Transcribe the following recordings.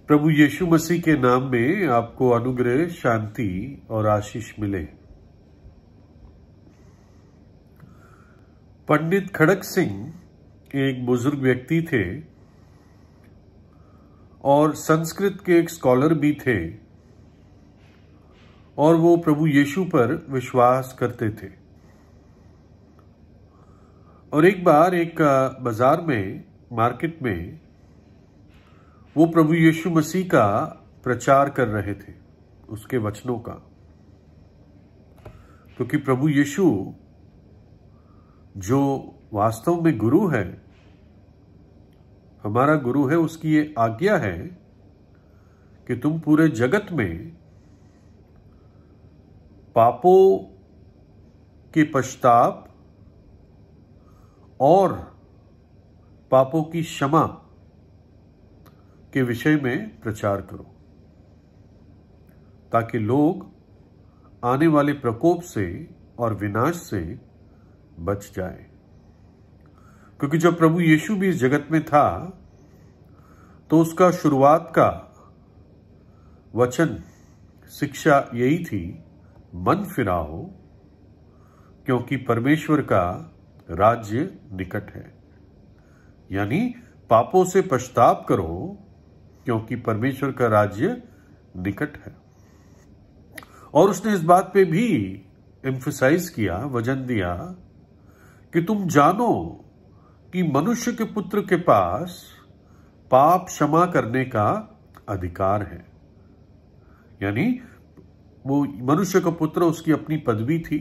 प्रभु यीशु मसीह के नाम में आपको अनुग्रह, शांति और आशीष मिले। पंडित खड़क सिंह एक बुजुर्ग व्यक्ति थे और संस्कृत के एक स्कॉलर भी थे और वो प्रभु यीशु पर विश्वास करते थे। और एक बार एक बाजार में, मार्केट में, वो प्रभु यीशु मसीह का प्रचार कर रहे थे, उसके वचनों का। क्योंकि प्रभु यीशु जो वास्तव में गुरु है, हमारा गुरु है, उसकी ये आज्ञा है कि तुम पूरे जगत में पापों के पश्चाताप और पापों की क्षमा के विषय में प्रचार करो, ताकि लोग आने वाले प्रकोप से और विनाश से बच जाए। क्योंकि जब प्रभु यीशु भी इस जगत में था तो उसका शुरुआत का वचन, शिक्षा यही थी, मन फिराओ क्योंकि परमेश्वर का राज्य निकट है। यानी पापों से पश्चाताप करो क्योंकि परमेश्वर का राज्य निकट है। और उसने इस बात पे भी एम्फसाइज किया, वजन दिया कि तुम जानो कि मनुष्य के पुत्र के पास पाप क्षमा करने का अधिकार है। यानी वो मनुष्य का पुत्र, उसकी अपनी पदवी थी,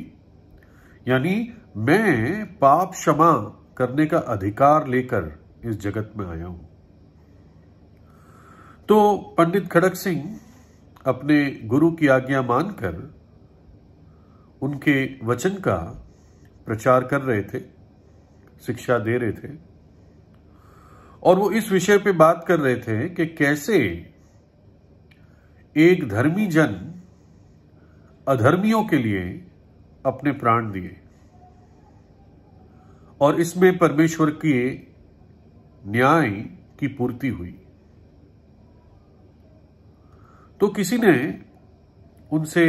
यानी मैं पाप क्षमा करने का अधिकार लेकर इस जगत में आया हूं। तो पंडित खड़क सिंह अपने गुरु की आज्ञा मानकर उनके वचन का प्रचार कर रहे थे, शिक्षा दे रहे थे। और वो इस विषय पे बात कर रहे थे कि कैसे एक धर्मी जन अधर्मियों के लिए अपने प्राण दिए और इसमें परमेश्वर के न्याय की पूर्ति हुई। तो किसी ने उनसे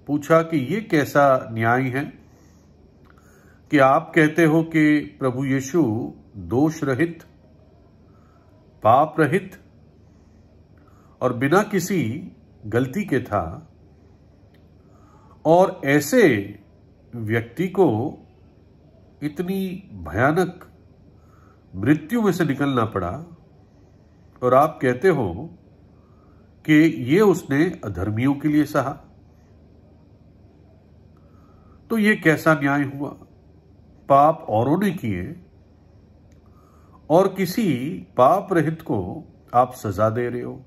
पूछा कि ये कैसा न्याय है कि आप कहते हो कि प्रभु यीशु दोष रहित, पाप रहित और बिना किसी गलती के था, और ऐसे व्यक्ति को इतनी भयानक मृत्यु में से निकलना पड़ा, और आप कहते हो कि ये उसने अधर्मियों के लिए सहा। तो ये कैसा न्याय हुआ? पाप औरों ने किए और किसी पाप रहित को आप सजा दे रहे हो।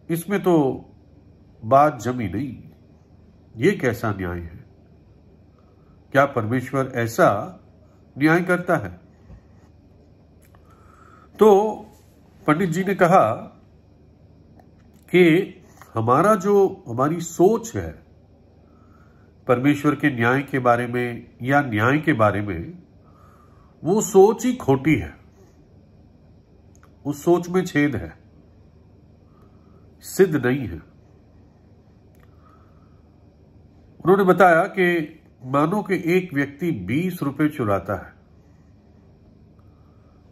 इसमें तो बात जमी नहीं। ये कैसा न्याय है? क्या परमेश्वर ऐसा न्याय करता है? तो पंडित जी ने कहा कि हमारी सोच है परमेश्वर के न्याय के बारे में या न्याय के बारे में, वो सोच ही खोटी है। उस सोच में छेद है, सिद्ध नहीं है। उन्होंने बताया कि मानो कि एक व्यक्ति 20 रुपए चुराता है।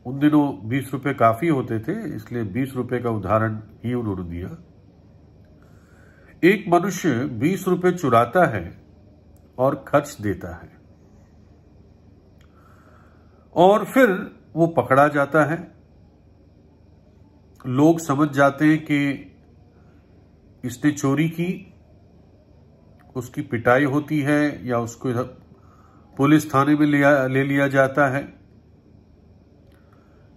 उन दिनों 20 रुपए काफी होते थे, इसलिए 20 रुपए का उदाहरण ही उन्होंने दिया। एक मनुष्य 20 रुपए चुराता है और खर्च देता है, और फिर वो पकड़ा जाता है। लोग समझ जाते हैं कि इसने चोरी की, उसकी पिटाई होती है या उसको पुलिस थाने में ले लिया जाता है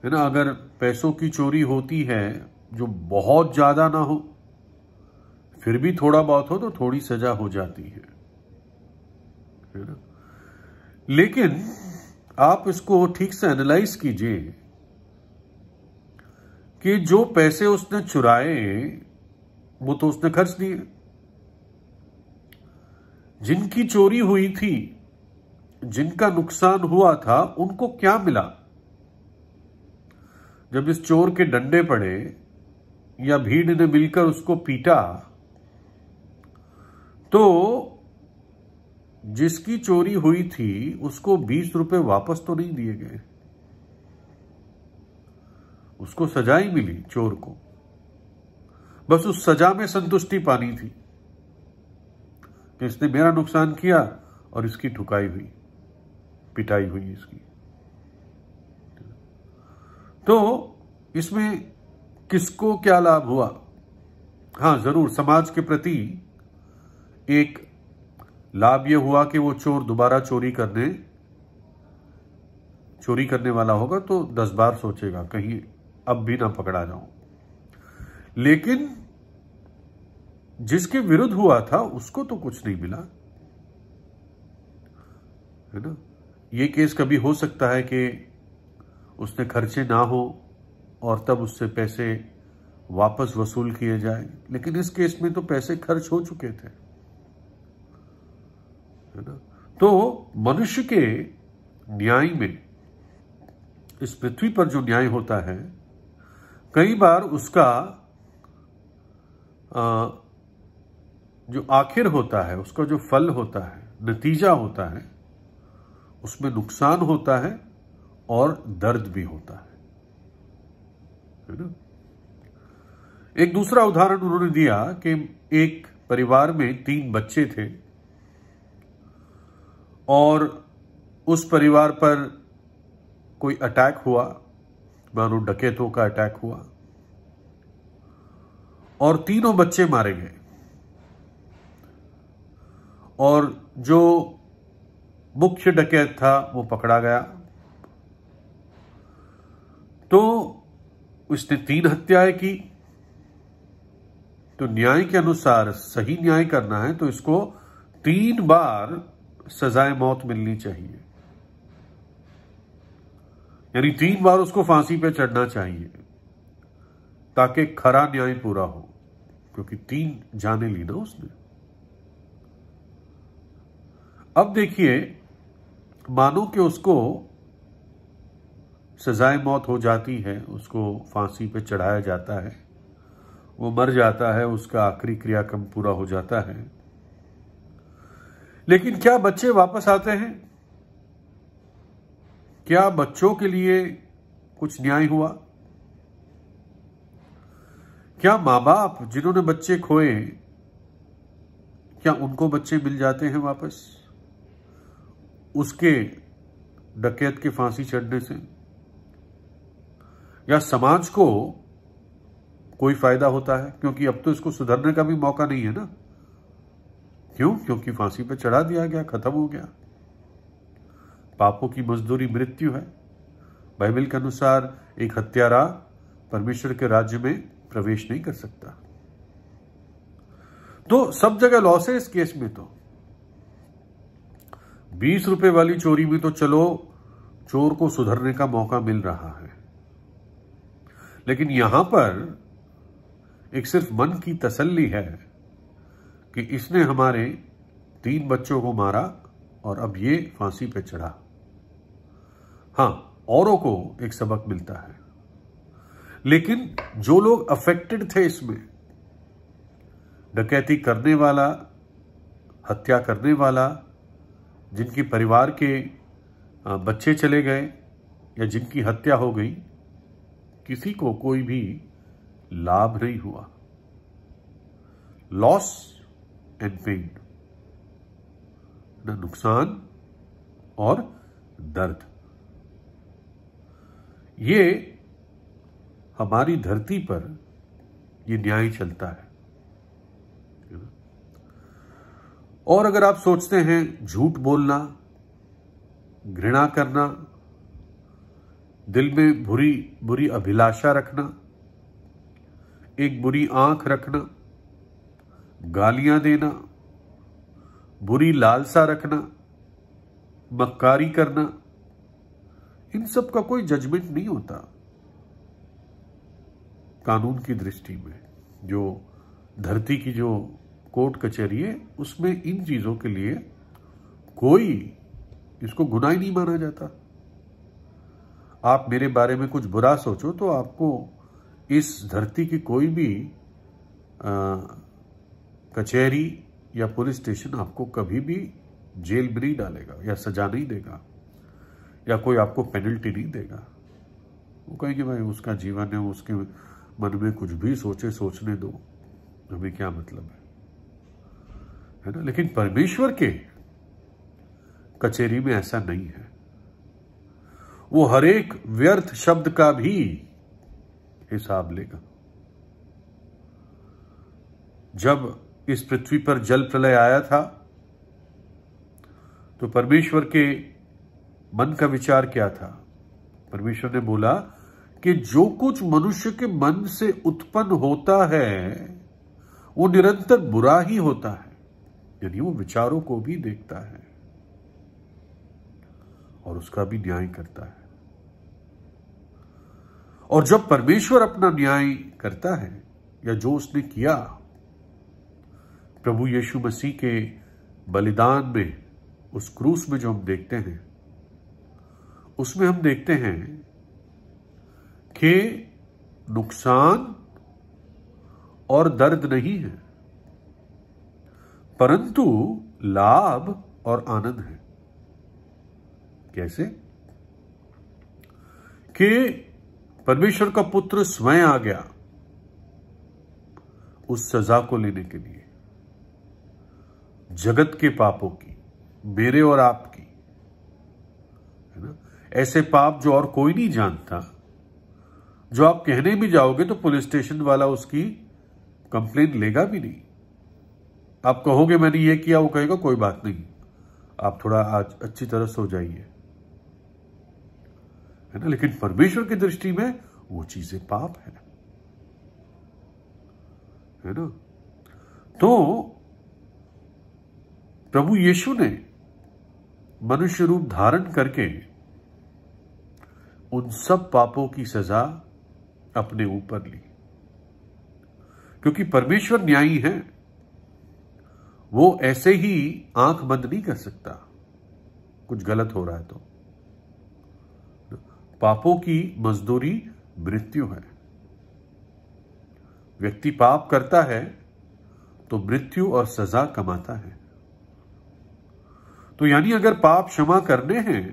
ना। अगर पैसों की चोरी होती है जो बहुत ज्यादा ना हो, फिर भी थोड़ा बहुत हो तो थोड़ी सजा हो जाती है ना। लेकिन आप इसको ठीक से एनालाइज कीजिए कि जो पैसे उसने चुराए वो तो उसने खर्च दिए। जिनकी चोरी हुई थी, जिनका नुकसान हुआ था, उनको क्या मिला? जब इस चोर के डंडे पड़े या भीड़ ने मिलकर उसको पीटा तो जिसकी चोरी हुई थी उसको 20 रुपए वापस तो नहीं दिए गए, उसको सजा ही मिली चोर को, बस उस सजा में संतुष्टि पानी थी कि इसने मेरा नुकसान किया और इसकी ठुकाई हुई, पिटाई हुई इसकी। तो इसमें किसको क्या लाभ हुआ? हां, जरूर समाज के प्रति एक लाभ यह हुआ कि वो चोर दोबारा चोरी करने वाला होगा तो 10 बार सोचेगा कहीं अब भी ना पकड़ा जाऊं। लेकिन जिसके विरुद्ध हुआ था उसको तो कुछ नहीं मिला, है ना। ये केस कभी हो सकता है कि उसने खर्चे ना हो और तब उससे पैसे वापस वसूल किए जाए, लेकिन इस केस में तो पैसे खर्च हो चुके थे, है ना। तो मनुष्य के न्याय में, इस पृथ्वी पर जो न्याय होता है, कई बार उसका जो आखिर होता है, उसका जो फल होता है, नतीजा होता है, उसमें नुकसान होता है और दर्द भी होता है ना। एक दूसरा उदाहरण उन्होंने दिया कि एक परिवार में 3 बच्चे थे और उस परिवार पर कोई अटैक हुआ, मानो डकैतों का अटैक हुआ और तीनों बच्चे मारे गए और जो मुख्य डकैत था वो पकड़ा गया। तो उसने 3 हत्याएं की, तो न्याय के अनुसार सही न्याय करना है तो इसको 3 बार सजाए मौत मिलनी चाहिए, यानी 3 बार उसको फांसी पे चढ़ना चाहिए ताकि खरा न्याय पूरा हो, क्योंकि 3 जाने ली ना उसने। अब देखिए, मानो कि उसको सजाए मौत हो जाती है, उसको फांसी पे चढ़ाया जाता है, वो मर जाता है, उसका आखिरी क्रियाक्रम पूरा हो जाता है, लेकिन क्या बच्चे वापस आते हैं? क्या बच्चों के लिए कुछ न्याय हुआ? क्या मां बाप जिन्होंने बच्चे खोए, क्या उनको बच्चे मिल जाते हैं वापस उसके डकैत के फांसी चढ़ने से? या समाज को कोई फायदा होता है? क्योंकि अब तो इसको सुधरने का भी मौका नहीं है ना। क्यों? क्योंकि फांसी पर चढ़ा दिया गया, खत्म हो गया। पापों की मजदूरी मृत्यु है। बाइबल के अनुसार एक हत्यारा परमेश्वर के राज्य में प्रवेश नहीं कर सकता। तो सब जगह लॉस है इस केस में। तो 20 रुपए वाली चोरी में तो चलो चोर को सुधरने का मौका मिल रहा है, लेकिन यहां पर एक सिर्फ मन की तसल्ली है कि इसने हमारे 3 बच्चों को मारा और अब ये फांसी पे चढ़ा। हां, औरों को एक सबक मिलता है, लेकिन जो लोग अफेक्टेड थे इसमें, डकैती करने वाला, हत्या करने वाला, जिनकी परिवार के बच्चे चले गए या जिनकी हत्या हो गई, किसी को कोई भी लाभ नहीं हुआ। लॉस एंड पेन, न नुकसान और दर्द। ये हमारी धरती पर ये न्याय चलता है। और अगर आप सोचते हैं झूठ बोलना, घृणा करना, दिल में बुरी अभिलाषा रखना, एक बुरी आंख रखना, गालियां देना, बुरी लालसा रखना, मक्कारी करना, इन सब का कोई जजमेंट नहीं होता कानून की दृष्टि में। जो धरती की जो कोर्ट कचहरी है, उसमें इन चीजों के लिए कोई इसको गुनाह ही नहीं माना जाता। आप मेरे बारे में कुछ बुरा सोचो तो आपको इस धरती की कोई भी कचहरी या पुलिस स्टेशन आपको कभी भी जेल में नहीं डालेगा या सजा नहीं देगा या कोई आपको पेनल्टी नहीं देगा। वो कहेंगे भाई उसका जीवन है, उसके मन में कुछ भी सोचने दो, हमें क्या मतलब है ना। लेकिन परमेश्वर के कचहरी में ऐसा नहीं है। वो हर एक व्यर्थ शब्द का भी हिसाब लेगा। जब इस पृथ्वी पर जल प्रलय आया था तो परमेश्वर के मन का विचार क्या था? परमेश्वर ने बोला कि जो कुछ मनुष्य के मन से उत्पन्न होता है वो निरंतर बुरा ही होता है, यानी वो विचारों को भी देखता है और उसका भी न्याय करता है। और जब परमेश्वर अपना न्याय करता है या जो उसने किया प्रभु यीशु मसीह के बलिदान में, उस क्रूस में जो हम देखते हैं, उसमें हम देखते हैं कि नुकसान और दर्द नहीं है परंतु लाभ और आनंद है। कैसे? कि परमेश्वर का पुत्र स्वयं आ गया उस सजा को लेने के लिए, जगत के पापों की, मेरे और आपकी, है ना। ऐसे पाप जो और कोई नहीं जानता, जो आप कहने भी जाओगे तो पुलिस स्टेशन वाला उसकी कंप्लेन लेगा भी नहीं। आप कहोगे मैंने ये किया, वो कहेगा कोई बात नहीं, आप थोड़ा आज अच्छी तरह सो जाइए, है ना। लेकिन परमेश्वर की दृष्टि में वो चीजें पाप है ना। तो प्रभु यीशु ने मनुष्य रूप धारण करके उन सब पापों की सजा अपने ऊपर ली, क्योंकि परमेश्वर न्यायी है। वो ऐसे ही आंख बंद नहीं कर सकता कुछ गलत हो रहा है तो। पापों की मजदूरी मृत्यु है। व्यक्ति पाप करता है तो मृत्यु और सजा कमाता है। तो यानी अगर पाप क्षमा करने हैं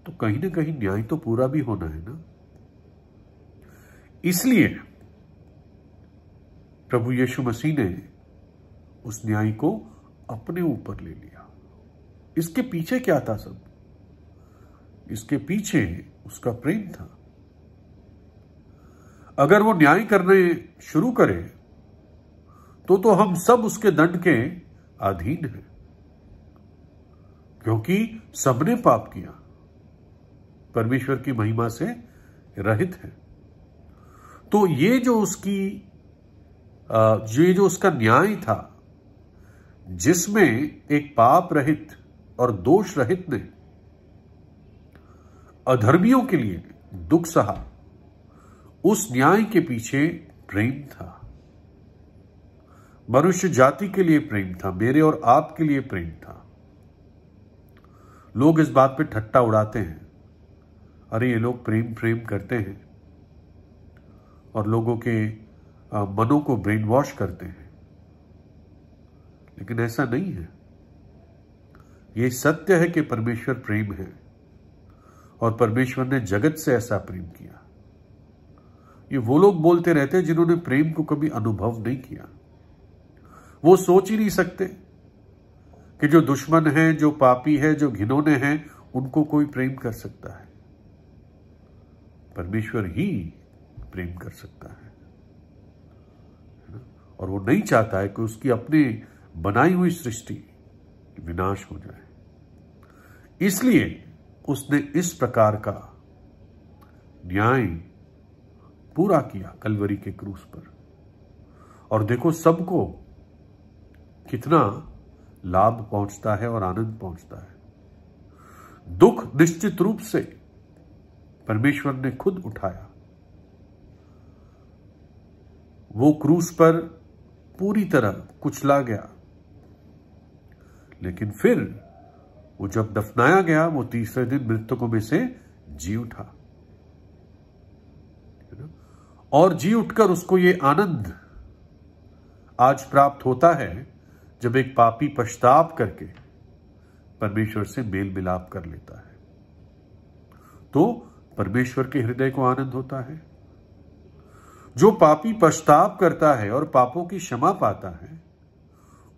तो कहीं ना कहीं न्याय तो पूरा भी होना है ना। इसलिए प्रभु यीशु मसीह ने उस न्याय को अपने ऊपर ले लिया। इसके पीछे क्या था सब? इसके पीछे उसका प्रेम था। अगर वो न्याय करने शुरू करे तो हम सब उसके दंड के अधीन हैं, क्योंकि सबने पाप किया, परमेश्वर की महिमा से रहित है। तो ये जो उसका न्याय था, जिसमें एक पाप रहित और दोष रहित ने अधर्मियों के लिए दुख सहा, उस न्याय के पीछे प्रेम था। मनुष्य जाति के लिए प्रेम था, मेरे और आपके लिए प्रेम था। लोग इस बात पे ठट्टा उड़ाते हैं, अरे ये लोग प्रेम करते हैं, और लोगों के मनों को ब्रेन वॉश करते हैं। लेकिन ऐसा नहीं है। ये सत्य है कि परमेश्वर प्रेम है और परमेश्वर ने जगत से ऐसा प्रेम किया। ये वो लोग बोलते रहते हैं जिन्होंने प्रेम को कभी अनुभव नहीं किया। वो सोच ही नहीं सकते कि जो दुश्मन है, जो पापी है, जो घिनौने हैं, उनको कोई प्रेम कर सकता है। परमेश्वर ही प्रेम कर सकता है ना? और वो नहीं चाहता है कि उसकी अपनी बनाई हुई सृष्टि विनाश हो जाए। इसलिए उसने इस प्रकार का न्याय पूरा किया कलवरी के क्रूस पर। और देखो सबको कितना लाभ पहुंचता है और आनंद पहुंचता है। दुख निश्चित रूप से परमेश्वर ने खुद उठाया। वो क्रूस पर पूरी तरह कुचला गया, लेकिन फिर वो जब दफनाया गया, वो तीसरे दिन मृतकों में से जी उठा। और जी उठकर उसको ये आनंद आज प्राप्त होता है जब एक पापी पश्चाताप करके परमेश्वर से मेल मिलाप कर लेता है, तो परमेश्वर के हृदय को आनंद होता है। जो पापी पश्चाताप करता है और पापों की क्षमा पाता है,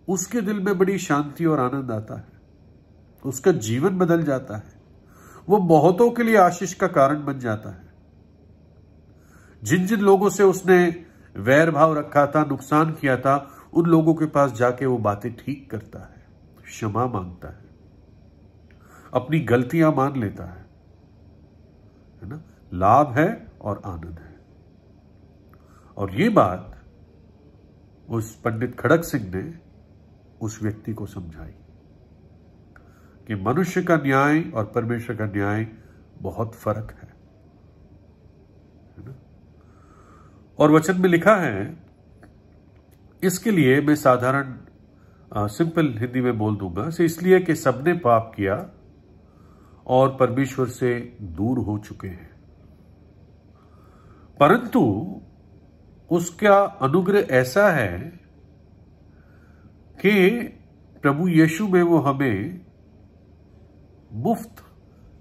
उसके दिल में बड़ी शांति और आनंद आता है, उसका जीवन बदल जाता है, वो बहुतों के लिए आशीष का कारण बन जाता है। जिन जिन लोगों से उसने वैर भाव रखा था, नुकसान किया था, उन लोगों के पास जाके वो बातें ठीक करता है, क्षमा मांगता है, अपनी गलतियां मान लेता है ना। लाभ है और आनंद है। और ये बात उस पंडित खड़क सिंह ने उस व्यक्ति को समझाई कि मनुष्य का न्याय और परमेश्वर का न्याय बहुत फर्क है ना? और वचन में लिखा है, इसके लिए मैं साधारण सिंपल हिंदी में बोल दूंगा, इसलिए कि सबने पाप किया और परमेश्वर से दूर हो चुके हैं, परंतु उसका अनुग्रह ऐसा है कि प्रभु यीशु में वो हमें मुफ्त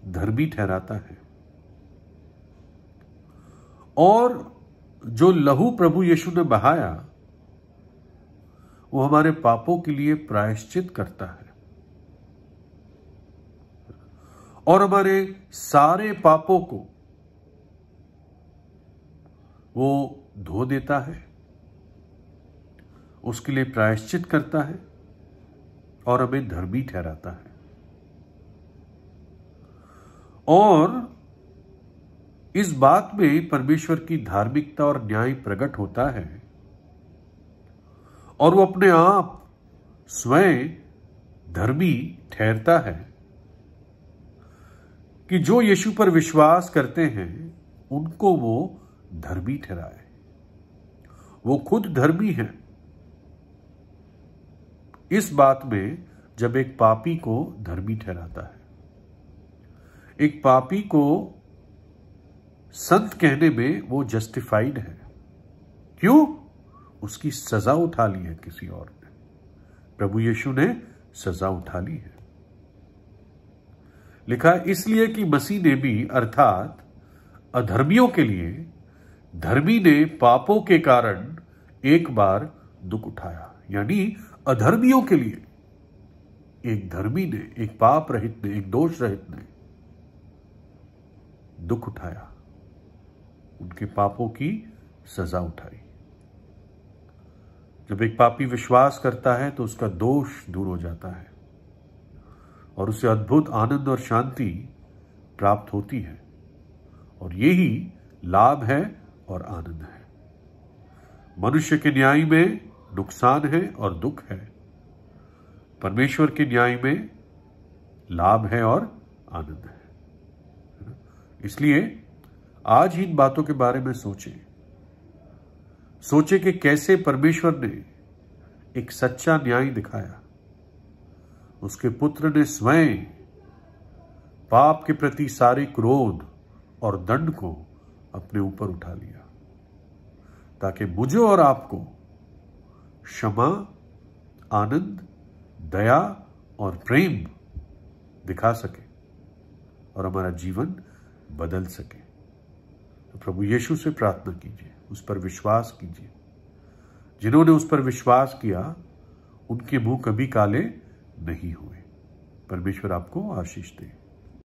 धर्मी ठहराता है। और जो लहू प्रभु यीशु ने बहाया वो हमारे पापों के लिए प्रायश्चित करता है और हमारे सारे पापों को वो धो देता है, उसके लिए प्रायश्चित करता है और हमें धर्मी ठहराता है। और इस बात में परमेश्वर की धार्मिकता और न्याय प्रकट होता है और वो अपने आप स्वयं धर्मी ठहरता है कि जो यीशु पर विश्वास करते हैं उनको वो धर्मी ठहराए। वो खुद धर्मी है। इस बात में जब एक पापी को धर्मी ठहराता है, एक पापी को संत कहने में वो जस्टिफाइड है। क्यों? उसकी सजा उठा ली है किसी और ने। प्रभु यीशु ने सजा उठा ली है। लिखा इसलिए कि मसीह ने भी अर्थात अधर्मियों के लिए धर्मी ने पापों के कारण एक बार दुख उठाया। यानी अधर्मियों के लिए एक धर्मी ने, एक पाप रहित ने, एक दोष रहित ने दुख उठाया, उनके पापों की सजा उठाई। जब एक पापी विश्वास करता है तो उसका दोष दूर हो जाता है और उसे अद्भुत आनंद और शांति प्राप्त होती है। और यही लाभ है और आनंद है। मनुष्य के न्याय में नुकसान है और दुख है, परमेश्वर के न्याय में लाभ है और आनंद है। इसलिए आज ही इन बातों के बारे में सोचें कि कैसे परमेश्वर ने एक सच्चा न्याय दिखाया। उसके पुत्र ने स्वयं पाप के प्रति सारे क्रोध और दंड को अपने ऊपर उठा लिया ताकि मुझे और आपको क्षमा, आनंद, दया और प्रेम दिखा सके और हमारा जीवन बदल सके। तो प्रभु यीशु से प्रार्थना कीजिए, उस पर विश्वास कीजिए। जिन्होंने उस पर विश्वास किया उनके मुंह कभी काले नहीं हुए। परमेश्वर आपको आशीष दे।